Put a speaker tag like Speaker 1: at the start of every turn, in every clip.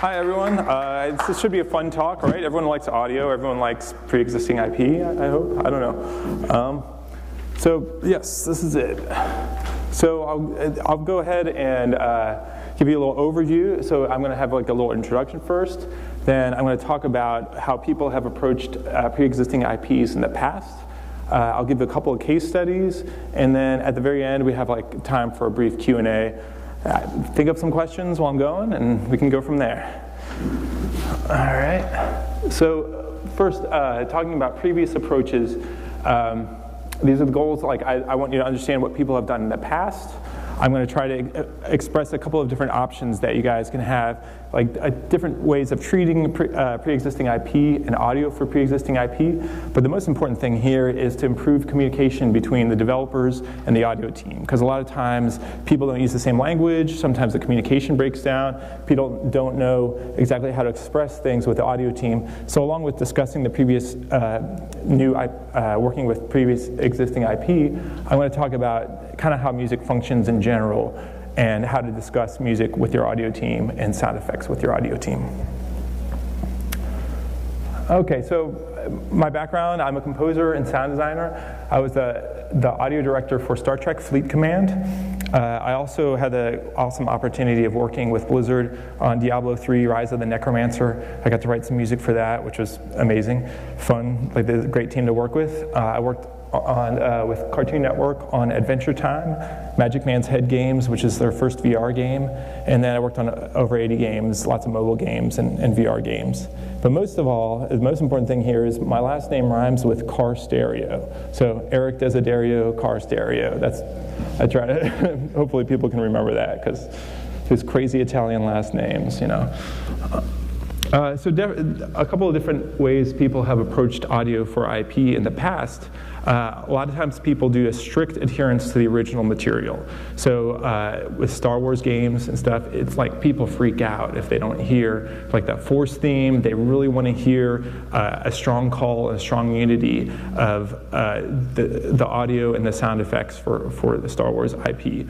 Speaker 1: Hi everyone. This should be a fun talk, right? Everyone likes audio. Everyone likes pre-existing IP, I hope. I don't know. So yes, this is it. So I'll go ahead and give you a little overview. So I'm going to have like a little introduction first. Then I'm going to talk about how people have approached pre-existing IPs in the past. I'll give a couple of case studies, and then at the very end we have like time for a brief Q&A. Think of some questions while I'm going, and we can go from there. All right. So first, talking about previous approaches, these are the goals. Like I want you to understand what people have done in the past. I'm going to try to express a couple of different options that you guys can have, like different ways of treating pre-existing IP and audio for pre-existing IP. But the most important thing here is to improve communication between the developers and the audio team. Because a lot of times people don't use the same language. Sometimes the communication breaks down. People don't know exactly how to express things with the audio team. So along with discussing the previous working with previous existing IP, I'm going to talk about kind of how music functions in general, and how to discuss music with your audio team and sound effects with your audio team. Okay, so my background, I'm a composer and sound designer. I was the audio director for Star Trek Fleet Command. I also had the awesome opportunity of working with Blizzard on Diablo III, Rise of the Necromancer. I got to write some music for that, which was amazing, fun, like a great team to work with. I worked on with Cartoon Network on Adventure Time, Magic Man's Head Games, which is their first VR game, and then I worked on over 80 games, lots of mobile games and VR games. But most of all, the most important thing here is my last name rhymes with car stereo. So Erik Desiderio, car stereo. I try to, hopefully people can remember that, because these crazy Italian last names, you know. So a couple of different ways people have approached audio for IP in the past. A lot of times people do a strict adherence to the original material. So with Star Wars games and stuff, it's like people freak out if they don't hear like that Force theme. They really want to hear a strong call and a strong unity of the audio and the sound effects for the Star Wars IP.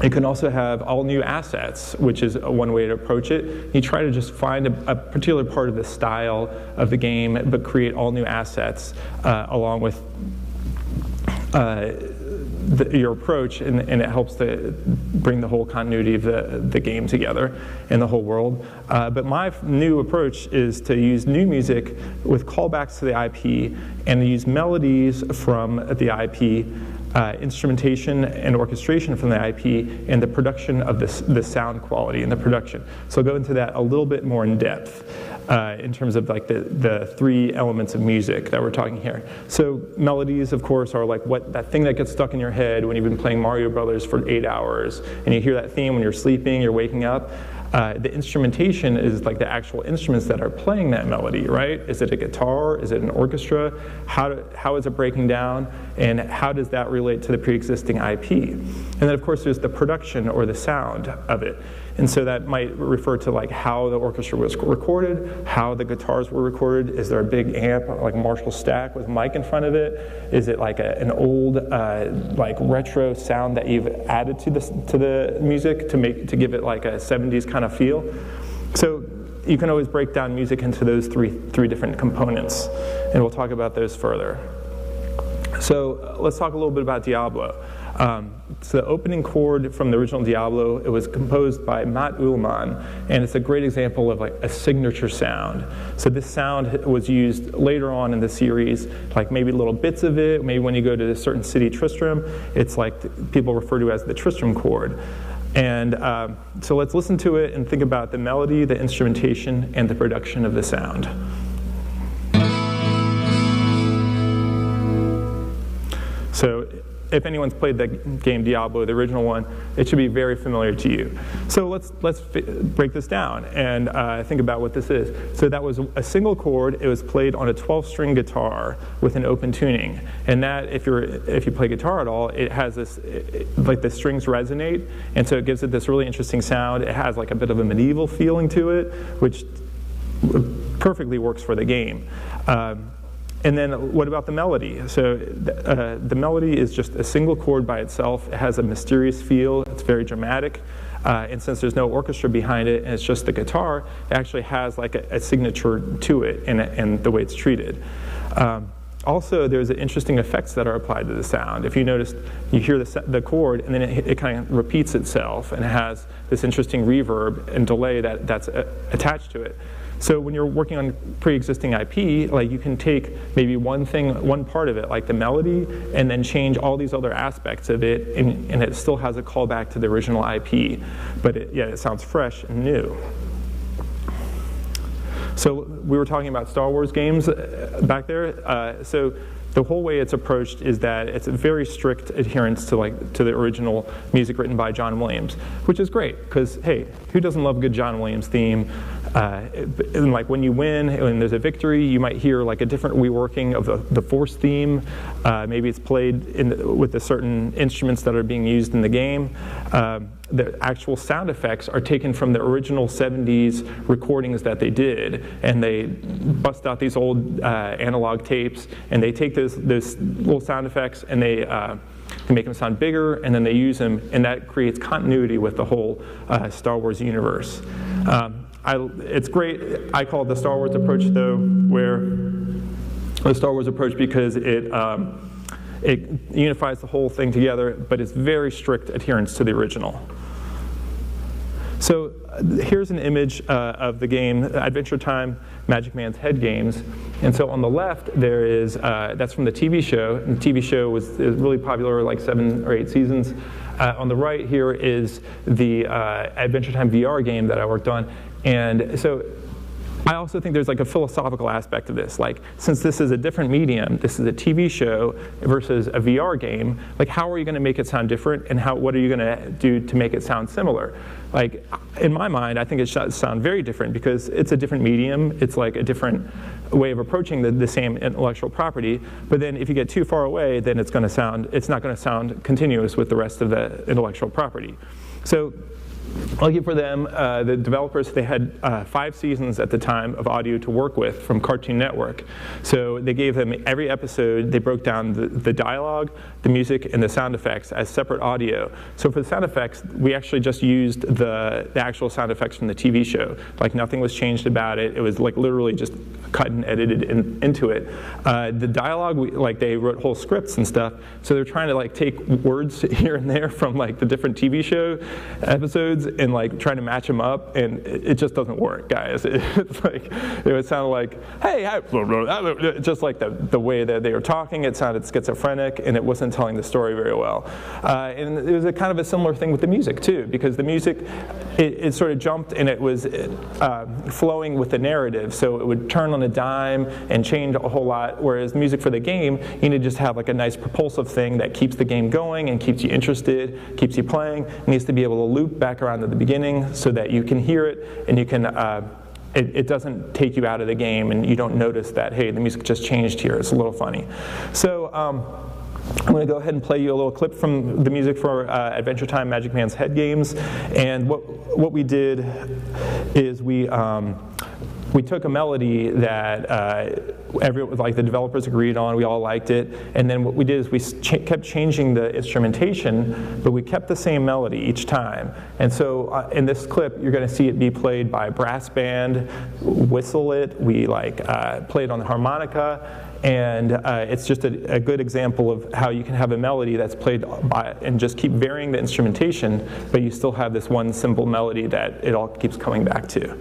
Speaker 1: You can also have all new assets, which is one way to approach it. You try to just find a particular part of the style of the game, but create all new assets along with your approach, and it helps to bring the whole continuity of the game together and the whole world. But my new approach is to use new music with callbacks to the IP and use melodies from the IP, instrumentation and orchestration from the IP, and the production of the sound quality in the production. So I'll go into that a little bit more in depth in terms of like the three elements of music that we're talking here. So melodies, of course, are like that thing that gets stuck in your head when you've been playing Mario Brothers for 8 hours, and you hear that theme when you're sleeping, you're waking up. The instrumentation is like the actual instruments that are playing that melody, right? Is it a guitar? Is it an orchestra? How is it breaking down? And how does that relate to the pre-existing IP? And then, of course, there's the production or the sound of it. And so that might refer to like how the orchestra was recorded, how the guitars were recorded. Is there a big amp, like Marshall Stack with mic in front of it? Is it like an old like retro sound that you've added to the music to give it like a 70s kind of feel? So you can always break down music into those three different components, and we'll talk about those further. So let's talk a little bit about Diablo. So the opening chord from the original Diablo, it was composed by Matt Ullman, and it's a great example of like a signature sound. So this sound was used later on in the series, like maybe little bits of it. Maybe when you go to a certain city, Tristram, it's like people refer to as the Tristram chord. And so let's listen to it and think about the melody, the instrumentation, and the production of the sound. So if anyone's played the game Diablo, the original one, it should be very familiar to you. So let's break this down and think about what this is. So that was a single chord. It was played on a 12-string guitar with an open tuning. And that, if you play guitar at all, it has this, like the strings resonate, and so it gives it this really interesting sound. It has like a bit of a medieval feeling to it, which perfectly works for the game. And then what about the melody? So the melody is just a single chord by itself. It has a mysterious feel. It's very dramatic. And since there's no orchestra behind it and it's just the guitar, it actually has like a signature to it and the way it's treated. Also, there's interesting effects that are applied to the sound. If you notice, you hear the chord, and then it kind of repeats itself, and it has this interesting reverb and delay that's attached to it. So when you're working on pre-existing IP, like you can take maybe one part of it, like the melody, and then change all these other aspects of it, and it still has a callback to the original IP, but it sounds fresh and new. So we were talking about Star Wars games back there. So the whole way it's approached is that it's a very strict adherence to the original music written by John Williams, which is great because hey, who doesn't love a good John Williams theme? And like when you win and there's a victory, you might hear like a different reworking of the Force theme. Maybe it's played with the certain instruments that are being used in the game. The actual sound effects are taken from the original 70s recordings that they did, and they bust out these old analog tapes, and they take those little sound effects and they make them sound bigger, and then they use them, and that creates continuity with the whole Star Wars universe. It's great. I call it the Star Wars approach, though, where the Star Wars approach because it unifies the whole thing together, but it's very strict adherence to the original. So here's an image of the game, Adventure Time Magic Man's Head games. And so on the left, there is, that's from the TV show. And the TV show is really popular, like 7 or 8 seasons. On the right here is the Adventure Time VR game that I worked on. And so I also think there's like a philosophical aspect to this. Like, since this is a different medium, this is a TV show versus a VR game, like how are you going to make it sound different, and what are you going to do to make it sound similar? Like, in my mind, I think it should sound very different because it's a different medium. It's like a different way of approaching the same intellectual property. But then if you get too far away, then it's not going to sound continuous with the rest of the intellectual property. So lucky for them, the developers, they had 5 seasons at the time of audio to work with from Cartoon Network. So they gave them every episode, they broke down the dialogue, the music, and the sound effects as separate audio. So for the sound effects, we actually just used the actual sound effects from the TV show. Like nothing was changed about it. It was like literally just cut and edited into it. The dialogue, they wrote whole scripts and stuff. So they're trying to like take words here and there from like the different TV show episodes and like trying to match them up, and it just doesn't work, guys. It's like it would sound like, hey, just like the way that they were talking, it sounded schizophrenic, and it wasn't telling the story very well. And it was kind of a similar thing with the music too, because the music it sort of jumped and it was flowing with the narrative, so it would turn on a dime and change a whole lot. Whereas music for the game, you need to just have like a nice propulsive thing that keeps the game going and keeps you interested, keeps you playing. It needs to be able to loop back around to the beginning so that you can hear it and you can it doesn't take you out of the game and you don't notice that, hey, the music just changed here. It's a little funny. So I'm going to go ahead and play you a little clip from the music for Adventure Time Magic Man's Head games. And what we did is we took a melody that the developers agreed on, we all liked it, and then what we did is we kept changing the instrumentation, but we kept the same melody each time. And so in this clip, you're going to see it be played by a brass band, whistle it, we play it on the harmonica, and it's just a good example of how you can have a melody that's played and just keep varying the instrumentation, but you still have this one simple melody that it all keeps coming back to.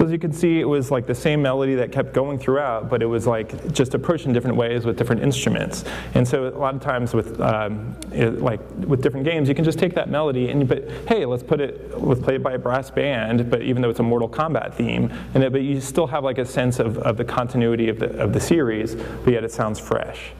Speaker 1: So as you can see, it was like the same melody that kept going throughout, but it was like just approached in different ways with different instruments. And so a lot of times with with different games, you can just take that melody but hey, let's play it by a brass band, but even though it's a Mortal Kombat theme, but you still have like a sense of the continuity of the series, but yet it sounds fresh.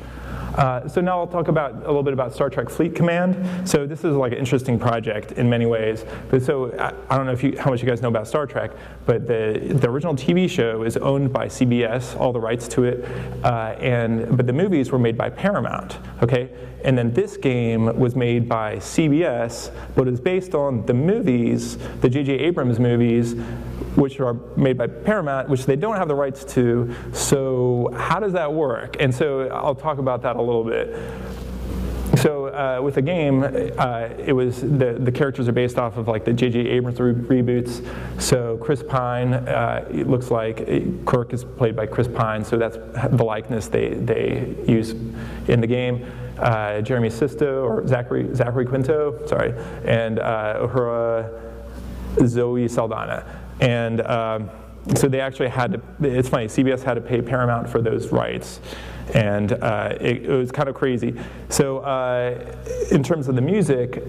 Speaker 1: So now I'll talk a little bit about Star Trek Fleet Command. So this is like an interesting project in many ways. But so I don't know how much you guys know about Star Trek, but the original TV show is owned by CBS, all the rights to it, but the movies were made by Paramount. Okay, and then this game was made by CBS, but it was based on the movies, the J.J. Abrams movies, which are made by Paramount, which they don't have the rights to. So how does that work? And so I'll talk about that a little bit. So with the game, it was the characters are based off of like the J.J. Abrams reboots. So Chris Pine, it looks like Kirk is played by Chris Pine, so that's the likeness they use in the game. Jeremy Sisto, or Zachary Quinto, sorry, and Uhura Zoe Saldana. And so they actually had to, it's funny, CBS had to pay Paramount for those rights. And it was kind of crazy. So in terms of the music,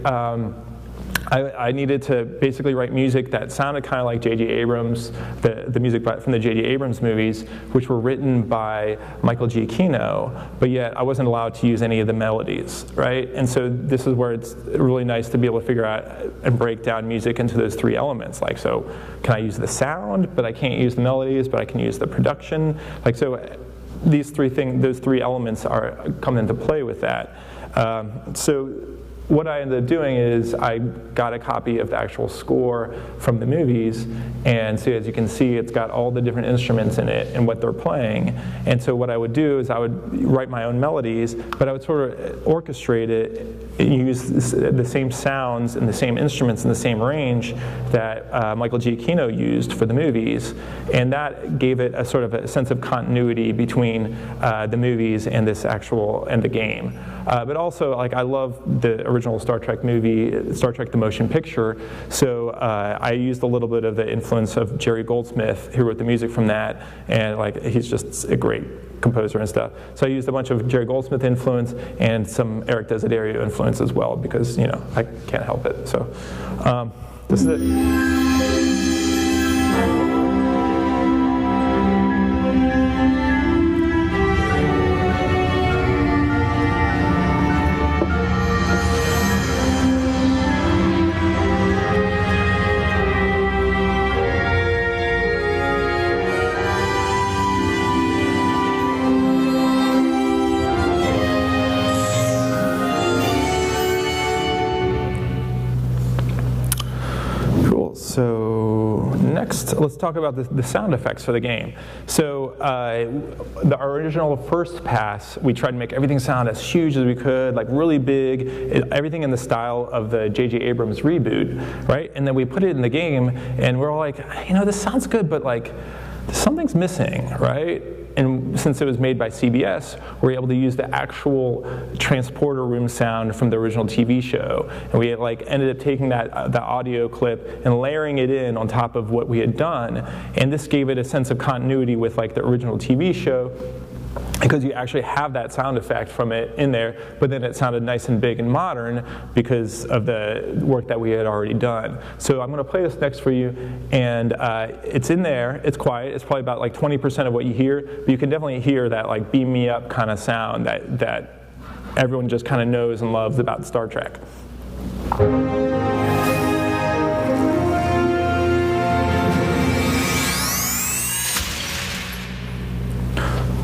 Speaker 1: I needed to basically write music that sounded kind of like J.J. Abrams, the music from the J.J. Abrams movies, which were written by Michael Giacchino, but yet I wasn't allowed to use any of the melodies, right? And so this is where it's really nice to be able to figure out and break down music into those three elements. Like, so can I use the sound, but I can't use the melodies, but I can use the production? Like, so those three elements come into play with that. So what I ended up doing is I got a copy of the actual score from the movies, and so as you can see, it's got all the different instruments in it and what they're playing. And so what I would do is I would write my own melodies, but I would sort of orchestrate it and use the same sounds and the same instruments in the same range that Michael Giacchino used for the movies, and that gave it a sort of a sense of continuity between the movies and the game. But also, like, I love the original Star Trek movie, Star Trek the Motion Picture, so I used a little bit of the influence of Jerry Goldsmith, who wrote the music from that, and like he's just a great composer and stuff. So I used a bunch of Jerry Goldsmith influence and some Erik Desiderio influence as well, because, you know, I can't help it. So this is it. So next, let's talk about the sound effects for the game. So the original first pass, we tried to make everything sound as huge as we could, like really big, everything in the style of the J.J. Abrams reboot, right? And then we put it in the game, and we're all like, you know, this sounds good, but like something's missing, right? And since it was made by CBS, we're able to use the actual transporter room sound from the original TV show. And we like ended up taking the audio clip and layering it in on top of what we had done. And this gave it a sense of continuity with like the original TV show, because you actually have that sound effect from it in there, but then it sounded nice and big and modern because of the work that we had already done. So I'm going to play this next for you, and it's in there, it's quiet, it's probably about like 20% of what you hear, but you can definitely hear that like beam me up kind of sound that everyone just kind of knows and loves about Star Trek.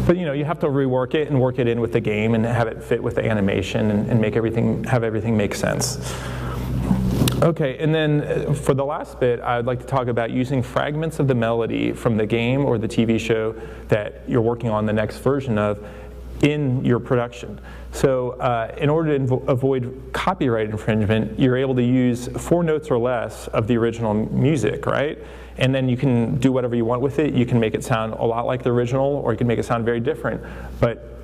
Speaker 1: But you know, you have to rework it and work it in with the game and have it fit with the animation and have everything make sense. Okay, and then for the last bit, I'd like to talk about using fragments of the melody from the game or the TV show that you're working on the next version of in your production. So in order to avoid copyright infringement, you're able to use 4 notes or less of the original music, right? And then you can do whatever you want with it. You can make it sound a lot like the original, or you can make it sound very different. But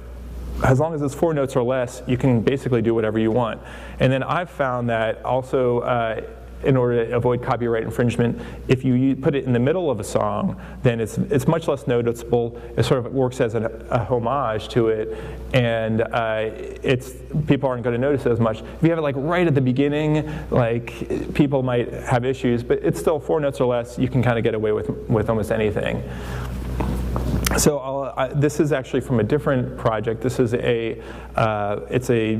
Speaker 1: as long as it's 4 notes or less, you can basically do whatever you want. And then I've found that also in order to avoid copyright infringement. If you put it in the middle of a song, then it's much less noticeable. It sort of works as a homage to it, and people aren't going to notice it as much. If you have it like right at the beginning, like people might have issues, but it's still 4 notes or less. You can kind of get away with almost anything. So this is actually from a different project. This is it's a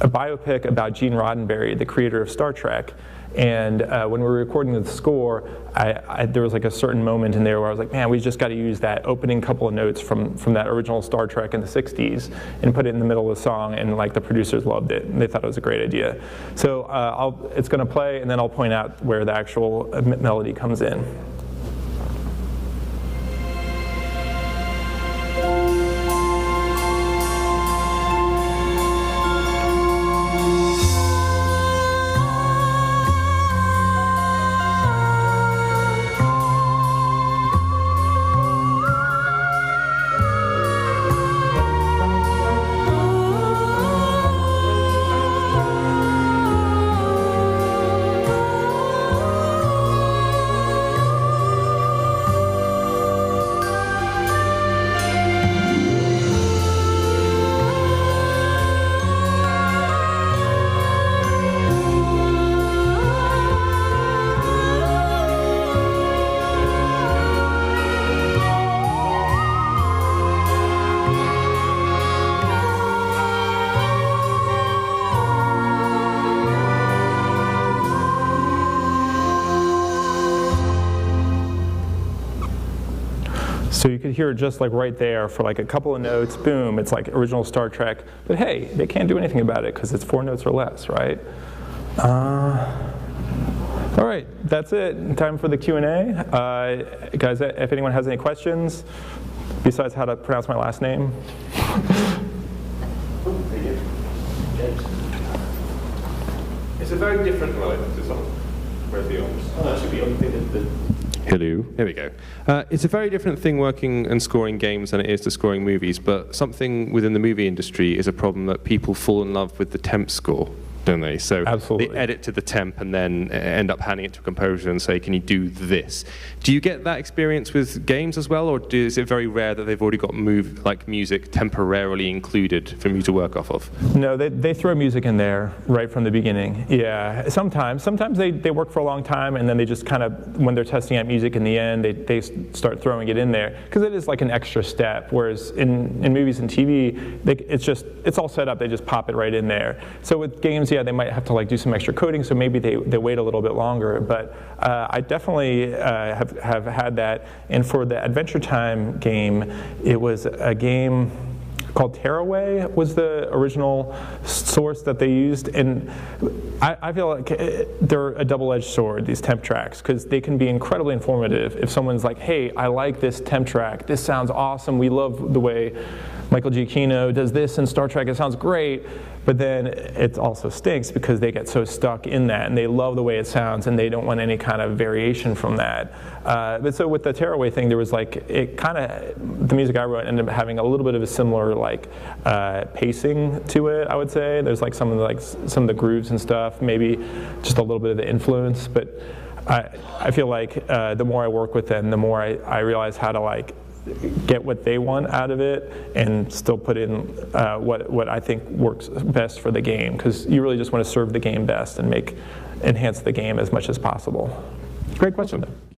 Speaker 1: biopic about Gene Roddenberry, the creator of Star Trek. And when we were recording the score, there was like a certain moment in there where I was like, man, we just got to use that opening couple of notes from that original Star Trek in the 60s and put it in the middle of the song, and like the producers loved it, and they thought it was a great idea. So it's going to play, and then I'll point out where the actual melody comes in. So you could hear it just like right there for like a couple of notes, boom, it's like original Star Trek. But hey, they can't do anything about it because it's 4 notes or less, right? All right, that's it. Time for the Q&A. Guys, if anyone has any questions, besides how to pronounce my last name.
Speaker 2: It's a very different line to some. Where's the arms? Oh, that should be on the thing. Hello. Here we go. It's a very different thing working and scoring games than it is to scoring movies, but something within the movie industry is a problem that people fall in love with the temp score, don't they? So
Speaker 1: Absolutely.
Speaker 2: They edit to the temp and then end up handing it to a composer and say, can you do this? Do you get that experience with games as well, or is it very rare that they've already got music temporarily included for you to work off of?
Speaker 1: No, they throw music in there right from the beginning. Yeah, sometimes they work for a long time, and then they just kind of, when they're testing out music in the end, they start throwing it in there, because it is like an extra step, whereas in movies and TV, it's all set up, they just pop it right in there. So with games, yeah, they might have to like do some extra coding, so maybe they wait a little bit longer, but I definitely have had that. And for the Adventure Time game, it was a game called Tearaway was the original source that they used, and I feel like they're a double-edged sword, these temp tracks, because they can be incredibly informative. If someone's like, hey, I like this temp track, this sounds awesome, we love the way Michael Giacchino does this in Star Trek, it sounds great, but then it also stinks because they get so stuck in that, and they love the way it sounds, and they don't want any kind of variation from that. But so with the Tearaway thing, there was like, the music I wrote ended up having a little bit of a similar like pacing to it, I would say. There's like some of the grooves and stuff, maybe just a little bit of the influence, but I feel like the more I work with them, the more I realize how to like get what they want out of it and still put in what I think works best for the game, because you really just want to serve the game best and enhance the game as much as possible. Great question, though.